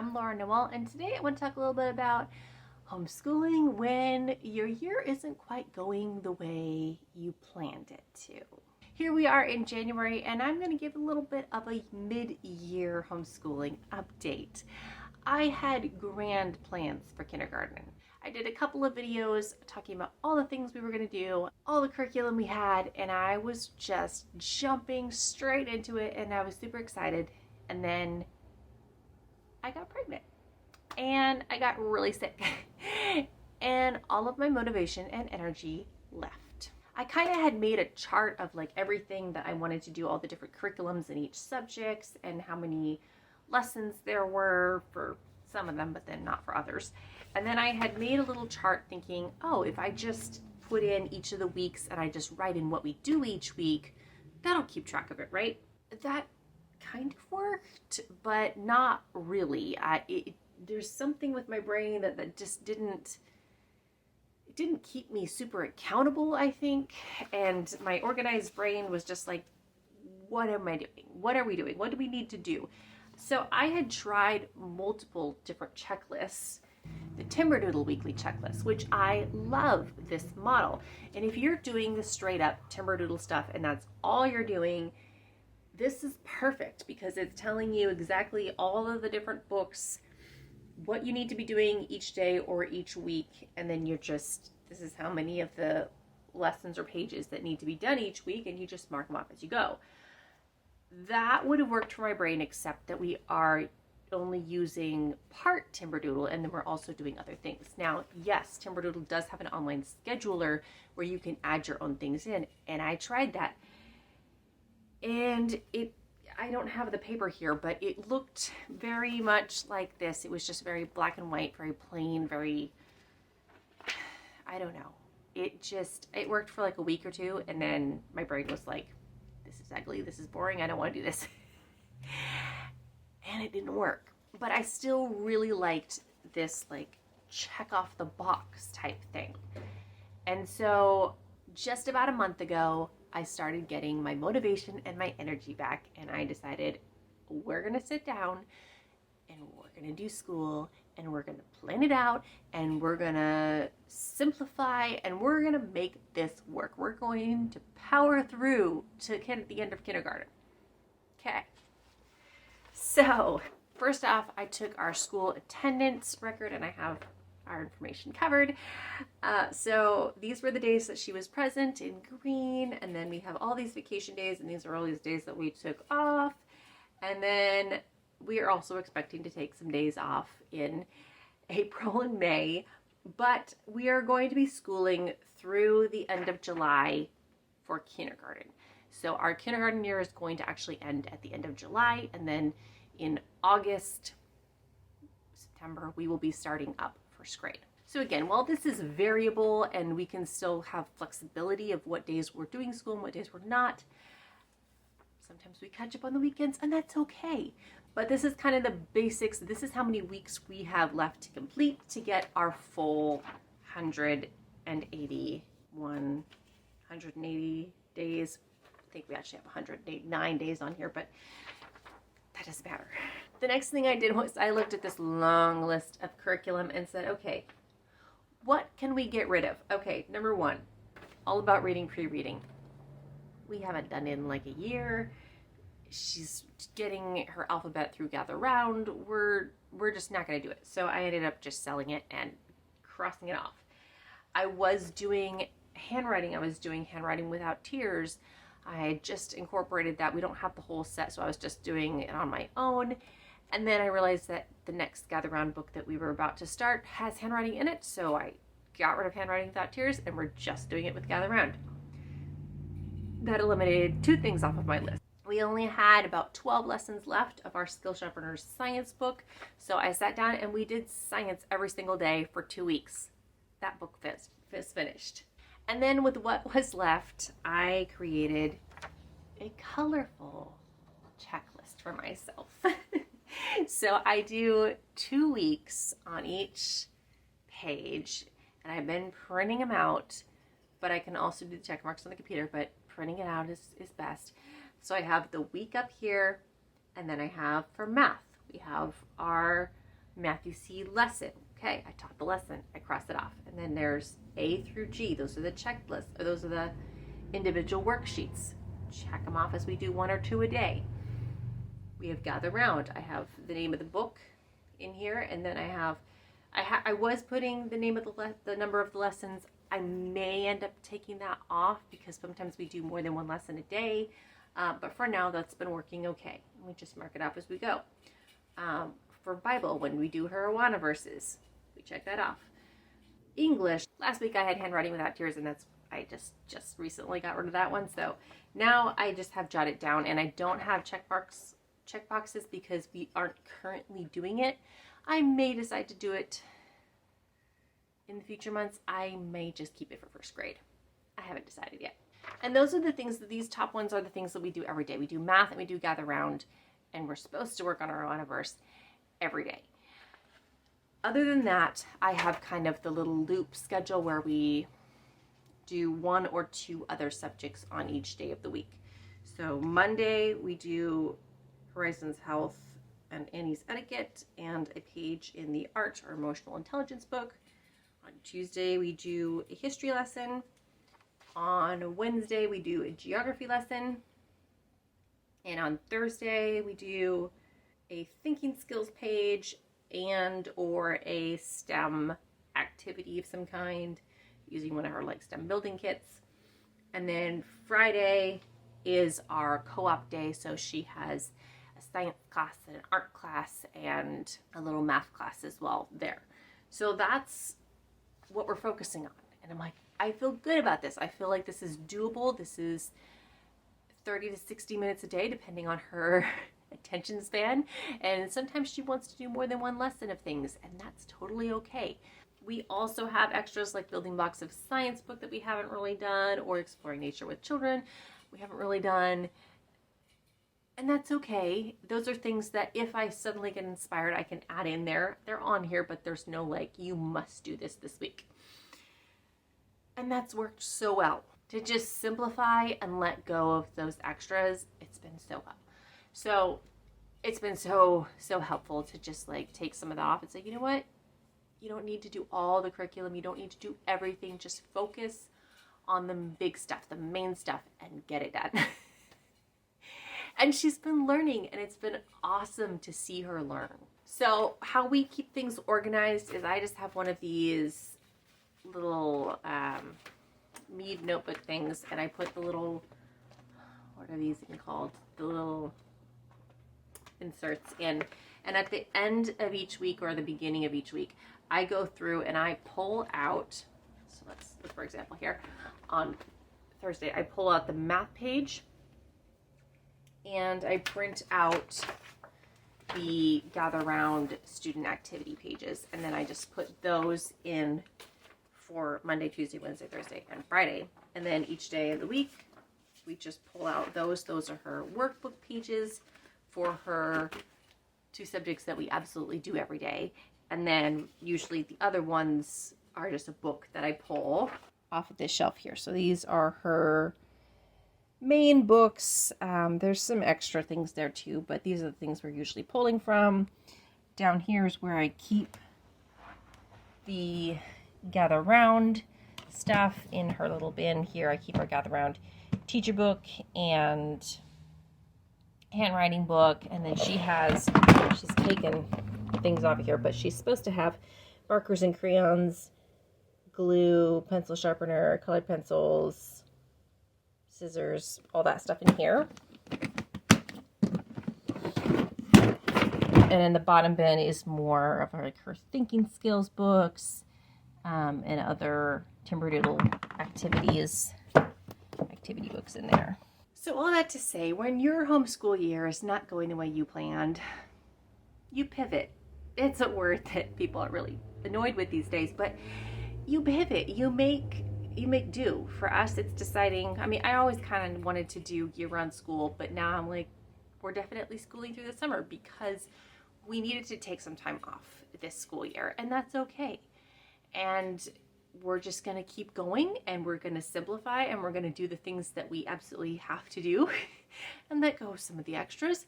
I'm Laura Noel, and today I want to talk a little bit about homeschooling when your year isn't quite going the way you planned it to. Here we are in January, and I'm going to give a little bit of a mid-year homeschooling update. I had grand plans for kindergarten. I did a couple of videos talking about all the things we were going to do, all the curriculum we had, and I was just jumping straight into it, and I was super excited. And then I got pregnant and I got really sick and all of my motivation and energy left. I kind of had made a chart of like everything that I wanted to do, all the different curriculums in each subject and how many lessons there were for some of them, but then not for others. And then I had made a little chart thinking, oh, if I just put in each of the weeks and I just write in what we do each week, that'll keep track of it, right? That kind of worked, but not really. There's something with my brain that just didn't keep me super accountable, I think. And my organized brain was just like, what am I doing? What are we doing? What do we need to do? So I had tried multiple different checklists. The Timberdoodle weekly checklist, which I love this model. And if you're doing the straight up Timberdoodle stuff and that's all you're doing, this is perfect because it's telling you exactly all of the different books, what you need to be doing each day or each week, and then this is how many of the lessons or pages that need to be done each week, and you just mark them off as you go. That would have worked for my brain, except that we are only using part Timberdoodle, and then we're also doing other things. Now, yes, Timberdoodle does have an online scheduler where you can add your own things in, and I tried that. And I don't have the paper here, but it looked very much like this. It was just very black and white, very plain, very, I don't know. It worked for like a week or two, and then my brain was like, this is ugly, this is boring, I don't want to do this. And it didn't work. But I still really liked this like check off the box type thing. And so just about a month ago, I started getting my motivation and my energy back, and I decided we're going to sit down and we're going to do school and we're going to plan it out and we're going to simplify and we're going to make this work. We're going to power through to the end of kindergarten. Okay. So first off, I took our school attendance record and I have our information covered. So these were the days that she was present in green, and then we have all these vacation days, and these are all these days that we took off. And then we are also expecting to take some days off in April and May, but we are going to be schooling through the end of July for kindergarten. So our kindergarten year is going to actually end at the end of July, and then in August, September, we will be starting up first grade. So again, while this is variable and we can still have flexibility of what days we're doing school and what days we're not, sometimes we catch up on the weekends and that's okay. But this is kind of the basics. This is how many weeks we have left to complete to get our full 180 days. I think we actually have 109 days on here, but that doesn't matter. The next thing I did was I looked at this long list of curriculum and said, okay, what can we get rid of? Okay, number one, all about reading, pre-reading. We haven't done it in like a year. She's getting her alphabet through Gather Round. We're just not going to do it. So I ended up just selling it and crossing it off. I was doing handwriting. I was doing handwriting without tears. I had just incorporated that. We don't have the whole set, so I was just doing it on my own. And then I realized that the next Gather Round book that we were about to start has handwriting in it, so I got rid of handwriting without tears, and we're just doing it with Gather Round. That eliminated two things off of my list. We only had about 12 lessons left of our Skill Sharpeners science book, so I sat down and we did science every single day for 2 weeks. That book is finished. And then with what was left, I created a colorful checklist for myself. So I do 2 weeks on each page, and I've been printing them out, but I can also do the check marks on the computer, but printing it out is best. So I have the week up here, and then I have for math, we have our Matthew C. lesson. Okay, I taught the lesson. I cross it off. And then there's A through G. Those are the checklists, or those are the individual worksheets. Check them off as we do 1 or 2 a day. We have gather round. I have the name of the book in here, and then I was putting the name of the number of the lessons. I may end up taking that off because sometimes we do more than 1 lesson a day. But for now, that's been working okay. We just mark it off as we go. For Bible, when we do her Awana verses, we check that off. English, last week I had Handwriting Without Tears, and I just recently got rid of that one. So now I just have jotted down, and I don't have checkboxes because we aren't currently doing it. I may decide to do it in the future months. I may just keep it for first grade. I haven't decided yet. And those are the things these top ones are the things that we do every day. We do math and we do gather round, and we're supposed to work on our Awana verse every day. Other than that, I have kind of the little loop schedule where we do 1 or 2 other subjects on each day of the week. So Monday we do Horizons Health and Annie's Etiquette and a page in the Art or Emotional Intelligence book. On Tuesday we do a history lesson. On Wednesday we do a geography lesson. And on Thursday we do a thinking skills page and or a STEM activity of some kind using one of her STEM building kits. And then Friday is our co-op day, so she has a science class and an art class and a little math class as well there. So that's what we're focusing on. And I'm like, I feel good about this. I feel like this is doable. This is 30 to 60 minutes a day, depending on her attention span. And sometimes she wants to do more than 1 lesson of things, and that's totally okay. We also have extras like Building Blocks of Science book that we haven't really done, or Exploring Nature with Children we haven't really done. And that's okay. Those are things that if I suddenly get inspired, I can add in there. They're on here, but there's no you must do this week. And that's worked so well. To just simplify and let go of those extras, it's been so well. So it's been so helpful to just take some of that off and say, you know what? You don't need to do all the curriculum. You don't need to do everything. Just focus on the big stuff, the main stuff, and get it done. And she's been learning, and it's been awesome to see her learn. So how we keep things organized is I just have one of these little Mead notebook things, and I put the little, what are these even called? The little inserts in. And at the end of each week or the beginning of each week, I go through and I pull out, so let's look for example here. On Thursday, I pull out the math page and I print out the gather round student activity pages, and then I just put those in for Monday, Tuesday, Wednesday, Thursday, and Friday. And then each day of the week, we just pull out those. Those are her workbook pages for her 2 subjects that we absolutely do every day. And then usually the other ones are just a book that I pull off of this shelf here. So these are her main books. There's some extra things there too, but these are the things we're usually pulling from. Down here is where I keep the gather round stuff in her little bin here. I keep our gather round teacher book and handwriting book, and then she's taken things off of here, but she's supposed to have markers and crayons, glue, pencil sharpener, colored pencils, scissors, all that stuff in here. And in the bottom bin is more of her thinking skills books, and other Timberdoodle activity books in there. So all that to say, when your homeschool year is not going the way you planned, you pivot. It's a word that people are really annoyed with these days, but you pivot. You make do. For us, it's deciding. I mean, I always kind of wanted to do year-round school, but now I'm like, we're definitely schooling through the summer because we needed to take some time off this school year, and that's okay. And we're just going to keep going, and we're going to simplify, and we're going to do the things that we absolutely have to do and let go of some of the extras.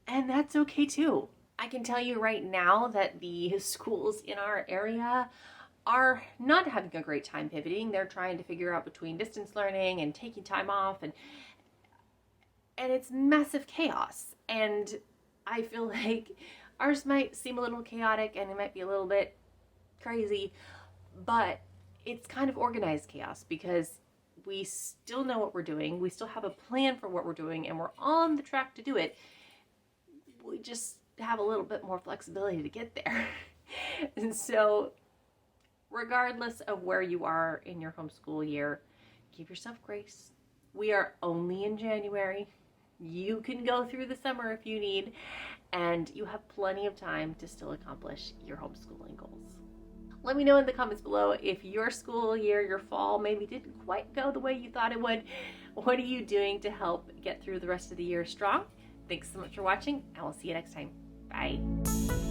And that's okay too. I can tell you right now that the schools in our area are not having a great time pivoting. They're trying to figure out between distance learning and taking time off, and it's massive chaos. And I feel like ours might seem a little chaotic and it might be a little bit crazy, but it's kind of organized chaos because we still know what we're doing. We still have a plan for what we're doing and we're on the track to do it. We just have a little bit more flexibility to get there. And so regardless of where you are in your homeschool year, give yourself grace. We are only in January. You can go through the summer if you need, and you have plenty of time to still accomplish your homeschooling goals. Let me know in the comments below if your school year, your fall, maybe didn't quite go the way you thought it would. What are you doing to help get through the rest of the year strong? Thanks so much for watching, and we'll see you next time. Bye.